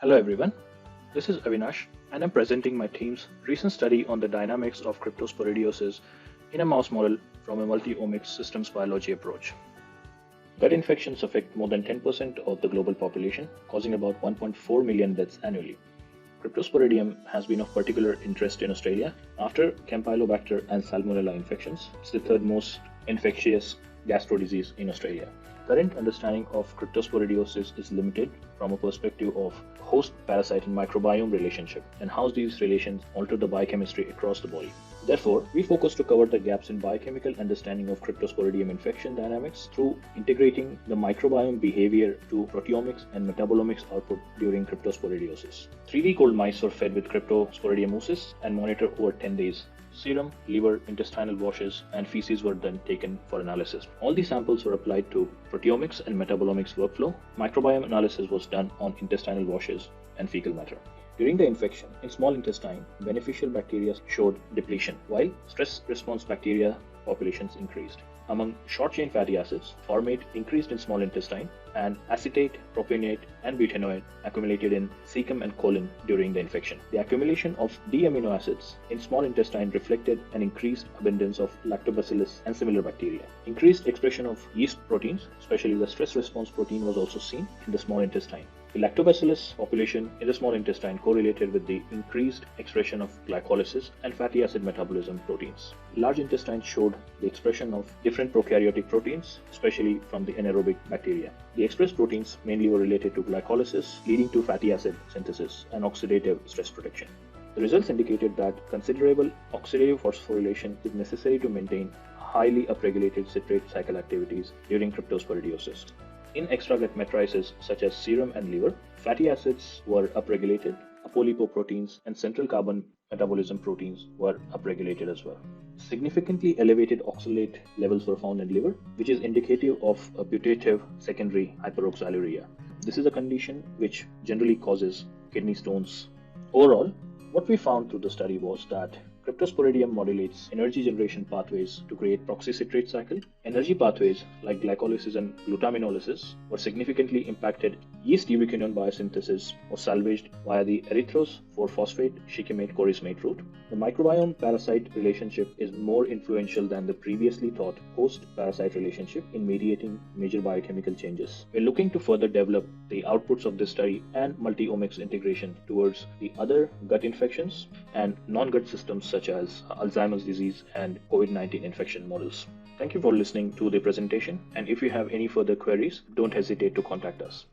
Hello everyone, this is Avinash and I'm presenting my team's recent study on the dynamics of cryptosporidiosis in a mouse model from a multi-omics systems biology approach. Gut infections affect more than 10% of the global population, causing about 1.4 million deaths annually. Cryptosporidium has been of particular interest in Australia. After Campylobacter and Salmonella infections, it's the third most infectious gastro disease in Australia. Current understanding of cryptosporidiosis is limited from a perspective of host-parasite and microbiome relationship and how these relations alter the biochemistry across the body. Therefore, we focus to cover the gaps in biochemical understanding of cryptosporidium infection dynamics through integrating the microbiome behavior to proteomics and metabolomics output during cryptosporidiosis. 3-week-old mice were fed with cryptosporidium oocysts and monitored over 10 days. Serum, liver, intestinal washes, and feces were then taken for analysis. All these samples were applied to proteomics and metabolomics workflow. Microbiome analysis was done on intestinal washes and fecal matter. During the infection, in small intestine, beneficial bacteria showed depletion, while stress response bacteria populations increased. Among short-chain fatty acids, formate increased in small intestine, and acetate, propionate, and butanoate accumulated in cecum and colon during the infection. The accumulation of D-amino acids in small intestine reflected an increased abundance of lactobacillus and similar bacteria. Increased expression of yeast proteins, especially the stress response protein, was also seen in the small intestine. The lactobacillus population in the small intestine correlated with the increased expression of glycolysis and fatty acid metabolism proteins. Large intestine showed the expression of different prokaryotic proteins, especially from the anaerobic bacteria. The expressed proteins mainly were related to glycolysis, leading to fatty acid synthesis and oxidative stress protection. The results indicated that considerable oxidative phosphorylation is necessary to maintain highly upregulated citrate cycle activities during cryptosporidiosis. In extragut matrices such as serum and liver, fatty acids were upregulated, apolipoproteins and central carbon metabolism proteins were upregulated as well. Significantly elevated oxalate levels were found in liver, which is indicative of a putative secondary hyperoxaluria. This is a condition which generally causes kidney stones. Overall, what we found through the study was that cryptosporidium modulates energy generation pathways to create proxy citrate cycle. Energy pathways like glycolysis and glutaminolysis were significantly impacted. Yeast ubiquinone biosynthesis was salvaged via the erythrose 4-phosphate shikimate chorismate route. The microbiome-parasite relationship is more influential than the previously thought host-parasite relationship in mediating major biochemical changes. We're looking to further develop the outputs of this study and multi-omics integration towards the other gut infections and non-gut systems such as Alzheimer's disease and COVID-19 infection models. Thank you for listening to the presentation, and if you have any further queries, don't hesitate to contact us.